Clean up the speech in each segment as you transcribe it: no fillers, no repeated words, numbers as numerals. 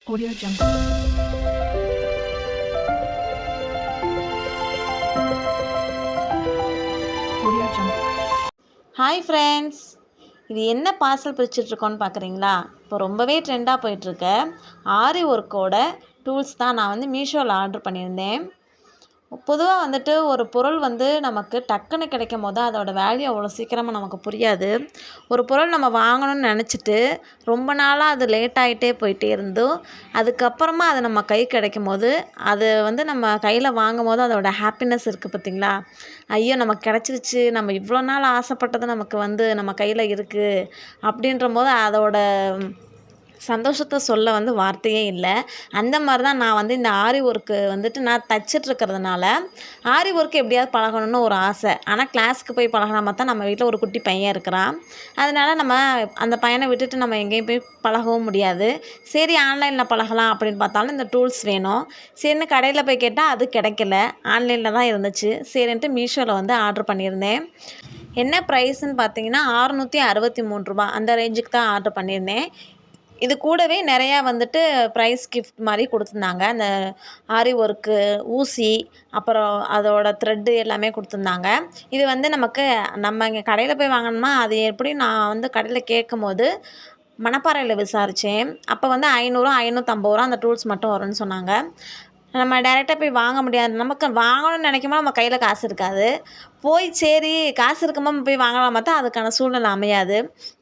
Audio Jungle. Audio Jungle. Hi friends, இது என்ன parcel பிரிச்சுட்ருக்கோன்னு பார்க்குறீங்களா? இப்போ ரொம்பவே ட்ரெண்டாக போயிட்டுருக்க ஆரி ஒர்க்கோட டூல்ஸ் தான் நான் வந்து மீஷோவில் ஆர்டர் பண்ணியிருந்தேன். பொதுவாக வந்துட்டு ஒரு பொருள் வந்து நமக்கு டக்குன்னு கிடைக்கும் போது அதோட வேல்யூ அவ்வளோ சீக்கிரமாக நமக்கு புரியாது. ஒரு பொருள் நம்ம வாங்கணும்னு நினச்சிட்டு ரொம்ப நாளாக அது லேட் ஆகிட்டே போயிட்டே இருந்தும் அதுக்கப்புறமா அது நம்ம கை கிடைக்கும் போது அது வந்து நம்ம கையில் வாங்கும் போது அதோட ஹாப்பினஸ் இருக்குது பார்த்தீங்களா? ஐயோ நமக்கு கிடச்சிருச்சு, நம்ம இவ்வளோ நாள் ஆசைப்பட்டது நமக்கு வந்து நம்ம கையில் இருக்குது அப்படின்ற போது அதோட சந்தோஷத்தை சொல்ல வந்து வார்த்தையே இல்லை. அந்த மாதிரி தான் நான் வந்து இந்த ஆரி ஒர்க்கு வந்துட்டு நான் தச்சிட்ருக்கிறதுனால ஆரி ஒர்க் எப்படியாவது பழகணும்னு ஒரு ஆசை. ஆனால் கிளாஸுக்கு போய் பழகினா பார்த்தா நம்ம வீட்டில் ஒரு குட்டி பையன் இருக்கிறான். அதனால் நம்ம அந்த பையனை விட்டுட்டு நம்ம எங்கேயும் போய் பழகவும் முடியாது. சரி ஆன்லைனில் பழகலாம் அப்படின்னு பார்த்தாலும் இந்த டூல்ஸ் வேணும். சரின்னு கடையில் போய் கேட்டால் அது கிடைக்கல, ஆன்லைனில் தான் இருந்துச்சு. சரின்ட்டு மீஷோவில் வந்து ஆர்டர் பண்ணியிருந்தேன். என்ன ப்ரைஸுன்னு பார்த்தீங்கன்னா ரூ. 663 அந்த ரேஞ்சுக்கு தான் ஆர்டர் பண்ணியிருந்தேன். இது கூடவே நிறையா வந்துட்டு ப்ரைஸ் கிஃப்ட் மாதிரி கொடுத்துருந்தாங்க. அந்த ஆரி ஒர்க்கு, ஊசி, அப்புறம் அதோட த்ரெட்டு எல்லாமே கொடுத்துருந்தாங்க. இது வந்து நம்ம இங்கே கடையில் போய் வாங்கணுமா, அது எப்படி நான் வந்து கடையில் கேட்கும்போது மணப்பாறையில் விசாரித்தேன். அப்போ வந்து ரூ. 500 அந்த டூல்ஸ் மட்டும் வரும்னு சொன்னாங்க. நம்ம டைரெக்டாக போய் வாங்க முடியாது. நமக்கு வாங்கணும்னு நினைக்கும்போது நம்ம கையில் காசு இருக்காது. போய் சரி காசு இருக்கும்போது போய் வாங்கலாம் பார்த்தா அதுக்கான சூழ்நிலை அமையாது.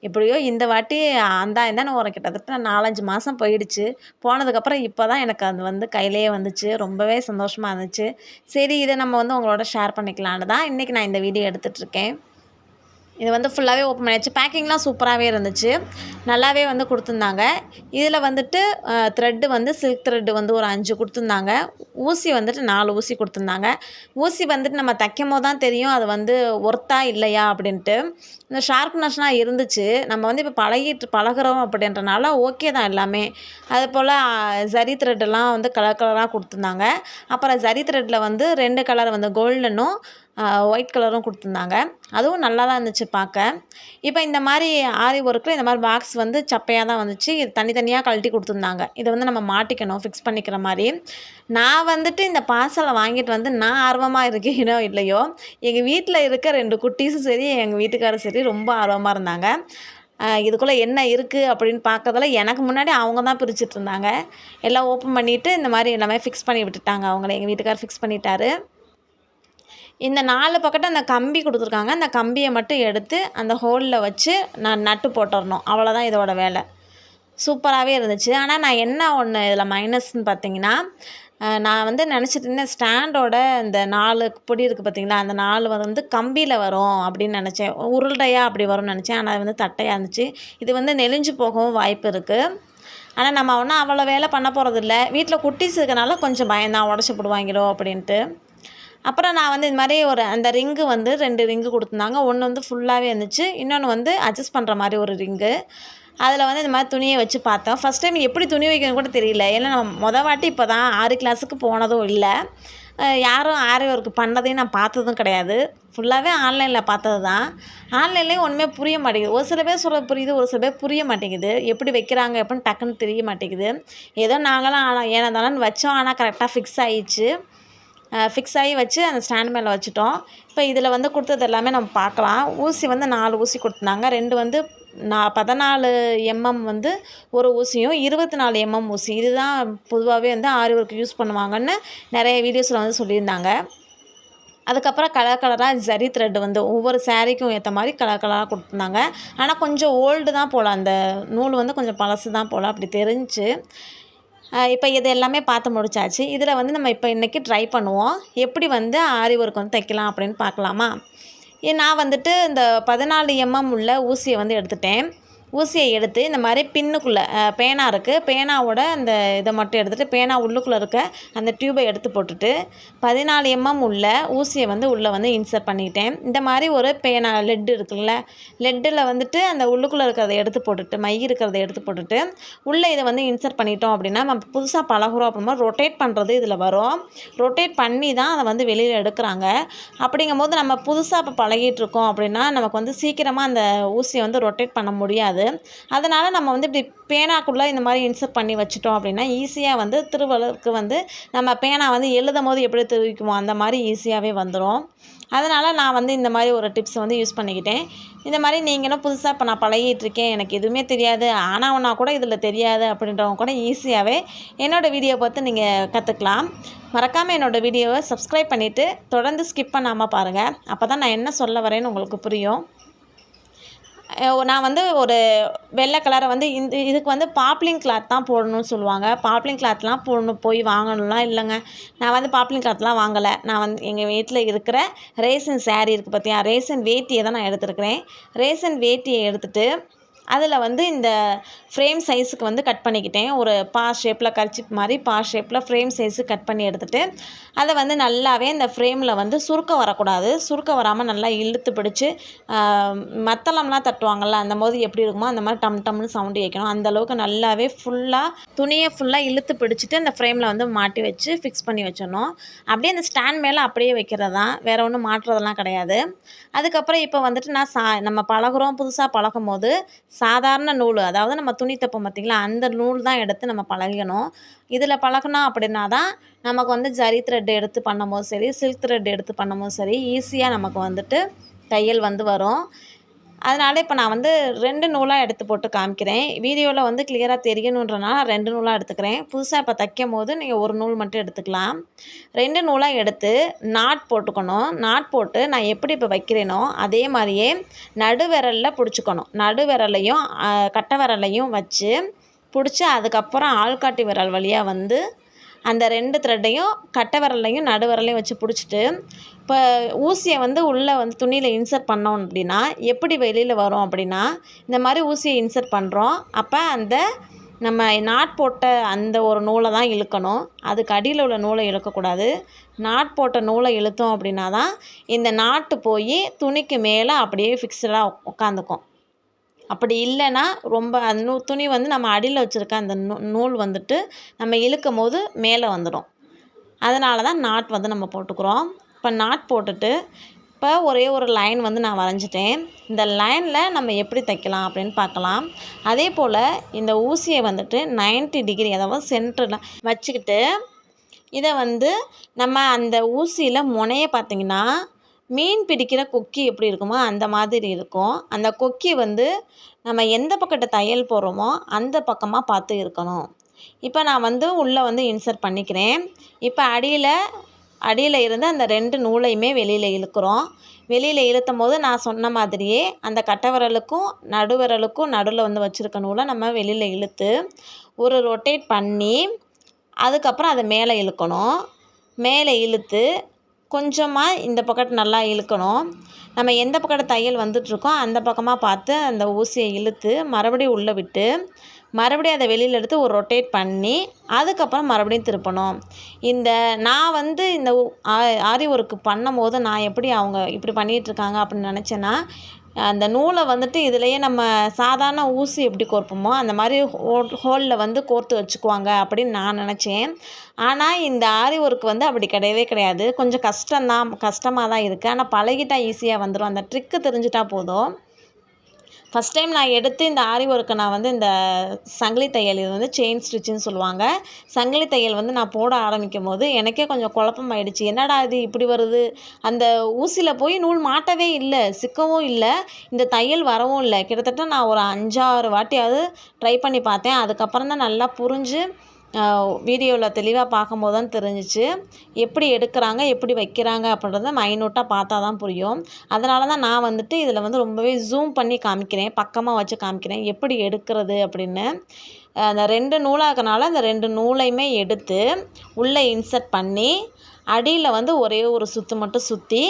எப்படியோ இந்த வாட்டி இந்தான்னு ஒரு கிட்டத்தட்ட 4, 5 மாதம் போயிடுச்சு. போனதுக்கப்புறம் இப்போ தான் எனக்கு அது வந்து கையிலேயே வந்துச்சு. ரொம்பவே சந்தோஷமாக இருந்துச்சு. சரி இதை நம்ம வந்து உங்களோட ஷேர் பண்ணிக்கலான்னு தான் இன்றைக்கி நான் இந்த வீடியோ எடுத்துகிட்ருக்கேன். இது வந்து ஃபுல்லாகவே ஓப்பன் பண்ணியாச்சு. பேக்கிங்லாம் சூப்பராகவே இருந்துச்சு, நல்லாவே வந்து கொடுத்துருந்தாங்க. இதில் வந்துட்டு த்ரெட்டு வந்து சில்க் த்ரெட்டு வந்து ஒரு 5 கொடுத்துருந்தாங்க. ஊசி வந்துட்டு 4 ஊசி கொடுத்துருந்தாங்க. ஊசி வந்துட்டு நம்ம தைக்கும் போது தான் தெரியும் அது வந்து ஒர்த்தா இல்லையா அப்படின்ட்டு. இந்த ஷார்ப்னஸ்லாம் இருந்துச்சு. நம்ம வந்து இப்போ பழகுறோம் அப்படின்றனால ஓகே தான் எல்லாமே. அதுபோல் ஜரி த்ரெட்டெல்லாம் வந்து கலர் கலராக கொடுத்துருந்தாங்க. அப்புறம் ஜரி த்ரெட்டில் வந்து 2 கலர் வந்து கோல்டனும் ஒயிட் கலரும் கொடுத்துருந்தாங்க. அதுவும் நல்லா தான் இருந்துச்சு பார்க்க. இப்போ இந்த மாதிரி ஆரி ஒர்க்கில் இந்த மாதிரி பாக்ஸ் வந்து சப்பையாக தான் வந்துச்சு. இது தனித்தனியாக கழட்டி கொடுத்துருந்தாங்க. இதை வந்து நம்ம மாட்டிக்கணும், ஃபிக்ஸ் பண்ணிக்கிற மாதிரி. நான் வந்துட்டு இந்த பார்சலை வாங்கிட்டு வந்து நான் ஆர்வமாக இருக்கேனோ இல்லையோ, எங்கள் வீட்டில் இருக்க 2 குட்டீஸும் சரி, எங்கள் வீட்டுக்காரும் சரி ரொம்ப ஆர்வமாக இருந்தாங்க. இதுக்குள்ளே என்ன இருக்குது அப்படின்னு பார்க்கறதால எனக்கு முன்னாடி அவங்க தான் பிரிச்சுட்டு இருந்தாங்க. எல்லாம் ஓப்பன் பண்ணிவிட்டு இந்த மாதிரி எல்லாமே ஃபிக்ஸ் பண்ணி விட்டுட்டாங்க. அவங்கள எங்கள் வீட்டுக்கார் ஃபிக்ஸ் பண்ணிட்டாரு. இந்த 4 பக்கட்டும் அந்த கம்பி கொடுத்துருக்காங்க. அந்த கம்பியை மட்டும் எடுத்து அந்த ஹோலில் வச்சு நான் நட்டு போட்டுறணும். அவ்வளோதான் இதோட வேலை. சூப்பராகவே இருந்துச்சு. ஆனால் நான் என்ன ஒன்று இதில் மைனஸ்ன்னு பார்த்தீங்கன்னா, நான் வந்து நினச்சிட்டு இருந்தேன் ஸ்டாண்டோட இந்த 4 பொடி இருக்குது பார்த்தீங்களா, அந்த 4 வந்து கம்பியில் வரும் அப்படின்னு நினச்சேன். உருண்டையாக அப்படி வரும்னு நினச்சேன். ஆனால் அது வந்து தட்டையாக இருந்துச்சு. இது வந்து நெளிஞ்சு போகவும் வாய்ப்பு இருக்குது. ஆனால் நம்ம ஒன்றும் அவ்வளோ வேலை பண்ண போகிறதில்ல. வீட்டில் குட்டீஸ் இருக்கனால கொஞ்சம் பயந்தான் உடச்சி போடுவாங்களோ அப்படின்ட்டு. அப்புறம் நான் வந்து இது மாதிரி அந்த ரிங்கு வந்து 2 ரிங்கு கொடுத்துருந்தாங்க. ஒன்று வந்து ஃபுல்லாகவே இருந்துச்சு, இன்னொன்று வந்து அட்ஜஸ்ட் பண்ணுற மாதிரி ஒரு ரிங்கு. அதில் வந்து இந்த மாதிரி துணியை வச்சு பார்த்தேன். ஃபஸ்ட் டைம் எப்படி துணி வைக்கணும்னு கூட தெரியல. ஏன்னா நம்ம வாட்டி இப்போ தான் ஆரி கிளாஸுக்கு போனதும் இல்லை, யாரும் ஆரி ஒர்க் பண்ணதையும் நான் பார்த்ததும் கிடையாது. ஃபுல்லாகவே ஆன்லைனில் பார்த்தது தான். ஆன்லைன்லேயும் ஒன்றுமே புரிய மாட்டேங்குது. ஒரு சில பேர் சொல்ல புரியுது, ஒரு சில பேர் புரிய மாட்டேங்குது. எப்படி வைக்கிறாங்க எப்படின்னு டக்குன்னு தெரிய மாட்டேங்குது. ஏதோ நாங்களாம் ஏனதானு வச்சோம், ஆனால் கரெக்டாக ஃபிக்ஸ் ஆகிடுச்சு. ஃபிக்ஸ் ஆகி வச்சு அந்த ஸ்டாண்ட் மேலே வச்சுட்டோம். இப்போ இதில் வந்து கொடுத்தது எல்லாமே நம்ம பார்க்கலாம். ஊசி வந்து 4 ஊசி கொடுத்துருந்தாங்க. 2 வந்து 14 mm வந்து ஒரு ஊசியும், 24 mm ஊசி. இதுதான் பொதுவாகவே வந்து ஆரி ஒர்க் யூஸ் பண்ணுவாங்கன்னு நிறைய வீடியோஸில் வந்து சொல்லியிருந்தாங்க. அதுக்கப்புறம் கலர் கலராக ஜரி த்ரெட் வந்து ஒவ்வொரு சாரீக்கும் ஏற்ற மாதிரி கலர் கலராக கொடுத்துருந்தாங்க. ஆனால் கொஞ்சம் ஓல்டு தான் போல், அந்த நூல் வந்து கொஞ்சம் பழசு தான் போல் அப்படி தெரிஞ்சுச்சு. இப்போ இது எல்லாமே பார்த்து முடிச்சாச்சு. இதில் வந்து நம்ம இப்போ இன்றைக்கி ட்ரை பண்ணுவோம். எப்படி வந்து ஆரி ஒர்க் வந்து தைக்கலாம் அப்படின்னு பார்க்கலாமா? நான் வந்துட்டு இந்த 14 mm உள்ள ஊசியை வந்து எடுத்துட்டேன். ஊசியை எடுத்து இந்த மாதிரி பின்னுக்குள்ளே பேனா இருக்குது, பேனாவோட அந்த இதை மட்டும் எடுத்துகிட்டு பேனா உள்ளுக்குள்ளே இருக்க அந்த டியூபை எடுத்து போட்டுட்டு 14 mm உள்ள ஊசியை வந்து உள்ளே வந்து இன்சர்ட் பண்ணிக்கிட்டேன். இந்த மாதிரி ஒரு பேனா லெட்டு இருக்குல்ல, லெட்டில் வந்துட்டு அந்த உள்ளுக்குள்ளே இருக்கிறத எடுத்து போட்டுட்டு மை இருக்கிறத எடுத்து போட்டுட்டு உள்ளே இதை வந்து இன்சர்ட் பண்ணிட்டோம் அப்படின்னா, நம்ம புதுசாக பழகுறோம் அப்படின்னா ரொட்டேட் பண்ணுறது இதில் வரும். ரொட்டேட் பண்ணி தான் அதை வந்து வெளியில் எடுக்கிறாங்க. அப்படிங்கும்போது நம்ம புதுசாக இப்போ பழகிட்டுருக்கோம் அப்படின்னா நமக்கு வந்து சீக்கிரமாக அந்த ஊசியை வந்து ரொட்டேட் பண்ண முடியாது. வராது. அதனால் நம்ம வந்து இப்படி பேனாக்குள்ளே இந்த மாதிரி இன்சர்ட் பண்ணி வச்சுட்டோம் அப்படின்னா ஈஸியாக வந்து திருவள்ளுவருக்கு வந்து நம்ம பேனா வந்து எழுதும் போது எப்படி திருவிக்குமோ அந்த மாதிரி ஈஸியாகவே வந்துடும். அதனால் நான் வந்து இந்த மாதிரி ஒரு டிப்ஸ் வந்து யூஸ் பண்ணிக்கிட்டேன். இந்த மாதிரி நீங்களும் புதுசாக இப்போ நான் பழகிட்டுருக்கேன், எனக்கு எதுவுமே தெரியாது, ஆனாவனா கூட இதில் தெரியாது அப்படின்றவங்க கூட ஈஸியாகவே என்னோடய வீடியோ பார்த்து நீங்கள் கற்றுக்கலாம். மறக்காமல் என்னோடய வீடியோவை சப்ஸ்கிரைப் பண்ணிவிட்டு தொடர்ந்து ஸ்கிப் பண்ணாமல் பாருங்கள். அப்போ தான் நான் என்ன சொல்ல வரேன்னு உங்களுக்கு புரியும். நான் வந்து ஒரு வெள்ளை கலரை வந்து இதுக்கு வந்து பாப்லின் கிளாத் தான் போடணும்னு சொல்லுவாங்க. பாப்லின் கிளாத்லாம் போய் வாங்கணும்லாம் இல்லைங்க. நான் வந்து பாப்லின் கிளாத்லாம் வாங்கலை. நான் வந்து எங்கள் வீட்டில் இருக்கிற ரேசன் சாரீ இருக்குது பார்த்தியா, ரேசன் வேட்டியை தான் நான் எடுத்துருக்கிறேன். ரேசன் வேட்டியை எடுத்துகிட்டு அதில் வந்து இந்த ஃப்ரேம் சைஸுக்கு வந்து கட் பண்ணிக்கிட்டேன். ஒரு ஷேப்பில் கர்ச்சிப் மாதிரி ஷேப்பில் ஃப்ரேம் சைஸுக்கு கட் பண்ணி எடுத்துகிட்டு அதை வந்து நல்லாவே இந்த ஃப்ரேமில் வந்து சுருக்கம் வரக்கூடாது. சுருக்கம் வராமல் நல்லா இழுத்து பிடிச்சி மத்தளம்லாம் தட்டுவாங்கள்ல, அந்த போது எப்படி இருக்குமோ அந்த மாதிரி டம் டம்னு சவுண்டு கேட்கணும். அந்தளவுக்கு நல்லாவே துணியை ஃபுல்லாக இழுத்து பிடிச்சிட்டு அந்த ஃப்ரேமில் வந்து மாட்டி வச்சு ஃபிக்ஸ் பண்ணி வச்சிடணும். அப்படியே அந்த ஸ்டாண்ட் மேலே அப்படியே வைக்கிறது தான், வேறு ஒன்றும் மாட்டுறதெல்லாம் கிடையாது. அதுக்கப்புறம் இப்போ வந்துட்டு நான் நம்ம பழகுறோம், புதுசாக பழகும் போது சாதாரண நூல், அதாவது நம்ம துணி தைப்போம் பார்த்திங்களா, அந்த நூல் தான் எடுத்து நம்ம பழகணும். இதில் பழகணும் அப்படின்னா தான் நமக்கு வந்து ஜரி த்ரெட் எடுத்து பண்ணும்போது சரி, சில்க் த்ரெட் எடுத்து பண்ணும்போது சரி, ஈஸியாக நமக்கு வந்துட்டு தையல் வந்து வரும். அதனால் இப்போ நான் வந்து 2 நூலாக எடுத்து போட்டு காமிக்கிறேன். வீடியோவில் வந்து கிளியராக தெரியணுன்றனால 2 நூலாக எடுத்துக்கிறேன். புதுசாக இப்போ தைக்கும் போது நீங்கள் 1 நூல் மட்டும் எடுத்துக்கலாம். 2 நூலாக எடுத்து நாட் போட்டுக்கணும். நாட் போட்டு நான் எப்படி இப்போ வைக்கிறேனோ அதே மாதிரியே நடுவிரலில் பிடிச்சிக்கணும். நடுவிரலையும் கட்டை விரலையும் வச்சு பிடிச்சி அதுக்கப்புறம் ஆள்காட்டி விரல் வழியாக வந்து அந்த 2 த்ரெட்டையும் கட்டை விரல்லையும் நடு விரலையும் வச்சு பிடிச்சிட்டு இப்போ ஊசியை வந்து உள்ளே வந்து துணியில் இன்சர்ட் பண்ணோம் அப்படின்னா எப்படி வெளியில் வரும் அப்படின்னா, இந்த மாதிரி ஊசியை இன்சர்ட் பண்ணுறோம். அப்போ அந்த நம்ம நாட் போட்ட அந்த ஒரு நூலை தான் இழுக்கணும். அதுக்கு அடியில் உள்ள நூலை இழுக்கக்கூடாது. நாட் போட்ட நூலை இழுத்தோம் அப்படின்னா தான் இந்த நாட்டு போய் துணிக்கு மேலே அப்படியே ஃபிக்ஸடாக உட்காந்துக்கும். அப்படி இல்லைன்னா ரொம்ப அந்த துணி வந்து நம்ம அடியில் வச்சுருக்க அந்த நூல் வந்துட்டு நம்ம இழுக்கும் போது மேலே வந்துடும். அதனால தான் நாட் வந்து நம்ம போட்டுக்கிறோம். இப்போ நாட் போட்டுட்டு இப்போ ஒரே ஒரு லைன் வந்து நான் வரைஞ்சிட்டேன். இந்த லைனில் நம்ம எப்படி தைக்கலாம் அப்படின்னு பார்க்கலாம். அதே போல் இந்த ஊசியை வந்துட்டு 90 டிகிரி, அதாவது சென்டரில் வச்சுக்கிட்டு இதை வந்து நம்ம அந்த ஊசியில் முனையை பார்த்திங்கன்னா மீன் பிடிக்கிற கொக்கி எப்படி இருக்குமோ அந்த மாதிரி இருக்கும். அந்த கொக்கி வந்து நம்ம எந்த பக்கத்தை தையல் போடுறோமோ அந்த பக்கமாக பார்த்து இருக்கணும். இப்போ நான் வந்து உள்ளே வந்து இன்சர்ட் பண்ணிக்கிறேன். இப்போ அடியில் இருந்து அந்த 2 நூலையுமே வெளியில் இழுக்கிறோம். வெளியில் இழுத்தும் போது நான் சொன்ன மாதிரியே அந்த கட்டை விரலுக்கும் நடுவில் வந்து வச்சுருக்க நூலை நம்ம வெளியில் இழுத்து ஒரு ரொட்டேட் பண்ணி அதுக்கப்புறம் அதை மேலே இழுக்கணும். மேலே இழுத்து கொஞ்சமாக இந்த பக்கத்து நல்லா இழுக்கணும். நம்ம எந்த பக்கத்து தையல் வந்துட்டுருக்கோ அந்த பக்கமாக பார்த்து அந்த ஊசியை இழுத்து மறுபடியும் உள்ளே விட்டு மறுபடியும் அதை வெளியில் எடுத்து ஒரு ரொட்டேட் பண்ணி அதுக்கப்புறம் மறுபடியும் திருப்பணும். நான் வந்து இந்த ஆரி ஒர்க்கு பண்ணும்போது நான் எப்படி அவங்க இப்படி பண்ணிகிட்ருக்காங்க அப்படின்னு நினச்சேன்னா, அந்த நூலை வந்துட்டு இதிலையே நம்ம சாதாரண ஊசி எப்படி கோர்ப்போமோ அந்த மாதிரி ஹோலில் வந்து கோர்த்து வச்சுக்குவாங்க அப்படின்னு நான் நினச்சேன். ஆனால் இந்த ஆரி ஒர்க் வந்து அப்படி கிடையவே கிடையாது. கொஞ்சம் கஷ்டமாக தான் இருக்குது. ஆனால் பழகிட்டால் ஈஸியாக வந்துடும். அந்த ட்ரிக்கு தெரிஞ்சிட்டா போதும். ஃபஸ்ட் டைம் நான் எடுத்து இந்த ஆரி ஒர்க்கை நான் வந்து இந்த சங்கிலி தையல், இது வந்து செயின் ஸ்டிச்சுன்னு சொல்லுவாங்க. சங்கிலி தையல் வந்து நான் போட ஆரம்பிக்கும் போது எனக்கே கொஞ்சம் குழப்பமாயிடுச்சு. என்னடா இது இப்படி வருது, அந்த ஊசியில் போய் நூல் மாட்டவே இல்லை, சிக்கவும் இல்லை, இந்த தையல் வரவும் இல்லை. கிட்டத்தட்ட நான் ஒரு 5-6 வாட்டியாவது ட்ரை பண்ணி பார்த்தேன். அதுக்கப்புறம் தான் நல்லா புரிஞ்சு வீடியோவில் தெளிவாக பார்க்கும்போது தான் தெரிஞ்சிச்சு எப்படி எடுக்கிறாங்க எப்படி வைக்கிறாங்க அப்படின்றத மைனூட்டாக பார்த்தா தான் புரியும். அதனால தான் நான் வந்துட்டு இதில் வந்து ரொம்பவே ஜூம் பண்ணி காமிக்கிறேன், பக்கமாக வச்சு காமிக்கிறேன் எப்படி எடுக்கிறது அப்படின்னு. அந்த 2 நூலாகனால அந்த 2 நூலையுமே எடுத்து உள்ளே இன்சர்ட் பண்ணி அடியில் வந்து ஒரே ஒரு சுற்று மட்டும் சுற்றி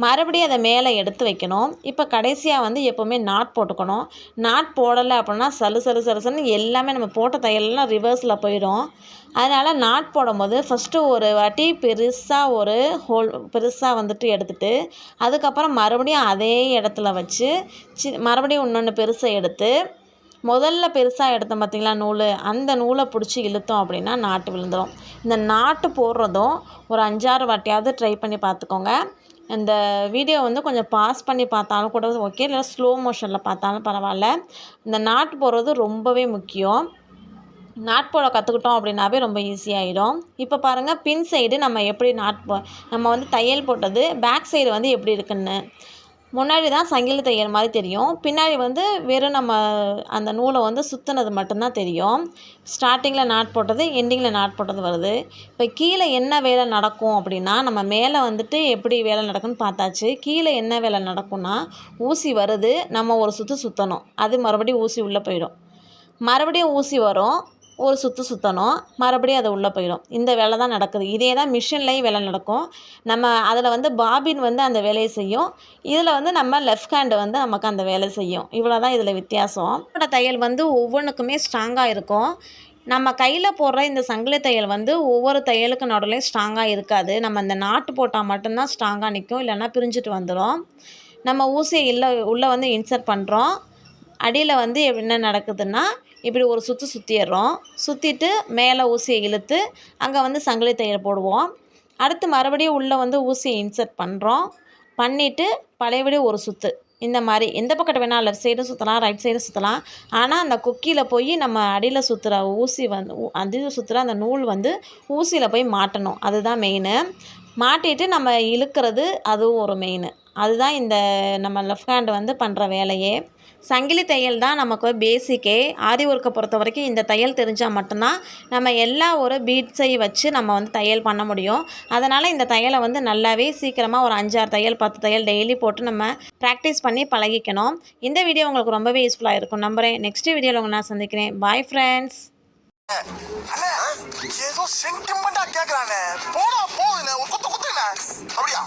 மறுபடியும் அதை மேலே எடுத்து வைக்கணும். இப்போ கடைசியாக வந்து எப்போவுமே நாட் போட்டுக்கணும். நாட் போடலை அப்படின்னா சலுன்னு எல்லாமே நம்ம போட்ட தையல்லாம் ரிவர்ஸில் போயிடும். அதனால் நாட் போடும்போது ஃபஸ்ட்டு ஒரு வாட்டி பெருசாக ஒரு ஹோல் பெருசாக வந்துட்டு எடுத்துகிட்டு அதுக்கப்புறம் மறுபடியும் அதே இடத்துல வச்சு மறுபடியும் இன்னொன்று பெருசாக எடுத்து முதல்ல பெருசாக எடுத்தோம் பார்த்திங்களா நூல், அந்த நூலை பிடிச்சி இழுத்தோம் அப்படின்னா நாட்டு விழுந்துடும். இந்த நாட்டு போடுறதும் ஒரு 5-6 வாட்டியாவது ட்ரை பண்ணி பார்த்துக்கோங்க. இந்த வீடியோ வந்து கொஞ்சம் பாஸ் பண்ணி பார்த்தாலும் கூட ஓகே, இல்லை ஸ்லோ மோஷனில் பார்த்தாலும் பரவாயில்ல. இந்த நாட் போடுறது ரொம்பவே முக்கியம். நாட் போட கற்றுக்கிட்டோம் அப்படின்னாவே ரொம்ப ஈஸியாகிடும். இப்போ பாருங்கள், பின் சைடு நம்ம எப்படி நம்ம வந்து தையல் போட்டது பேக் சைடு வந்து எப்படி இருக்குன்னு. முன்னாடி தான் சங்கிலி தையல் மாதிரி தெரியும், பின்னாடி வந்து வெறும் நம்ம அந்த நூலை வந்து சுற்றுனது மட்டும்தான் தெரியும். ஸ்டார்டிங்கில் நாட் போட்டது, எண்டிங்கில் நாட் போட்டது வருது. இப்போ கீழே என்ன வேலை நடக்கும் அப்படின்னா, நம்ம மேலே வந்துட்டு எப்படி வேலை நடக்குன்னு பார்த்தாச்சு. கீழே என்ன வேலை நடக்கும்னா, ஊசி வருது, நம்ம ஒரு சுற்று சுற்றணும், அது மறுபடியும் ஊசி உள்ளே போயிடும். மறுபடியும் ஊசி வரும், ஒரு சுற்று சுற்றணும், மறுபடியும் அது உள்ளே போயிடும். இந்த வேலை தான் நடக்குது. இதே தான் மிஷின்லேயும் வேலை நடக்கும். நம்ம அதில் வந்து பாபின் வந்து அந்த வேலையை செய்யும், இதில் வந்து நம்ம லெஃப்ட் ஹேண்டு வந்து நமக்கு அந்த வேலை செய்யும். இவ்வளோ தான் இதில் வித்தியாசம். தையல் வந்து ஒவ்வொன்றுக்குமே ஸ்ட்ராங்காக இருக்கும். நம்ம கையில் போடுற இந்த சங்கிலி தையல் வந்து ஒவ்வொரு தையலுக்கு நடுவுலையும் ஸ்ட்ராங்காக இருக்காது. நம்ம இந்த நாட்டு போட்டால் மட்டும்தான் ஸ்ட்ராங்காக நிற்கும், இல்லைன்னா பிரிஞ்சுட்டு வந்துடும். நம்ம ஊசியை உள்ளே வந்து இன்சர்ட் பண்ணுறோம். அடியில் வந்து என்ன நடக்குதுன்னா, இப்படி ஒரு சுற்றிடுறோம். சுற்றிட்டு மேலே ஊசியை இழுத்து அங்கே வந்து சங்கிலி தையல் போடுவோம். அடுத்து மறுபடியும் உள்ளே வந்து ஊசியை இன்சர்ட் பண்ணுறோம். பண்ணிவிட்டு பழையபடி ஒரு சுற்று. இந்த மாதிரி எந்த பக்கத்து வேணால் லெஃப்ட் சைடும் சுற்றலாம், ரைட் சைடும் சுற்றலாம். ஆனால் அந்த கொக்கியில் போய் நம்ம அடியில் சுற்றுற ஊசி வந்து அடியில் சுற்றுற அந்த நூல் வந்து ஊசியில் போய் மாட்டணும். அதுதான் மெயினு. மாட்டிட்டு நம்ம இழுக்கிறது அதுவும் ஒரு மெயின். அதுதான் இந்த நம்ம லெஃப்ட் ஹேண்டு வந்து பண்ணுற வேலையே. சங்கிலி தையல் தான் நமக்கு பேசிக்கே. ஆரி ஒர்க்கை பொறுத்த வரைக்கும் இந்த தையல் தெரிஞ்சால் மட்டும்தான் நம்ம எல்லா ஒரு பீட்ஸையும் வச்சு நம்ம வந்து தையல் பண்ண முடியும். அதனால் இந்த தையலை வந்து நல்லாவே சீக்கிரமாக ஒரு 5-6 தையல் 10 தையல் டெய்லி போட்டு நம்ம ப்ராக்டிஸ் பண்ணி பழகிக்கணும். இந்த வீடியோ உங்களுக்கு ரொம்பவே யூஸ்ஃபுல்லாக இருக்கும் நம்புகிறேன். நெக்ஸ்ட் வீடியோவில் உங்களை நான் சந்திக்கிறேன். Bye friends. ஏதோ சென்டிமெண்டா கேக்குறானே, போடா போகுதுண்ணே, ஒரு குத்து குத்துண்ணே, அப்படியா?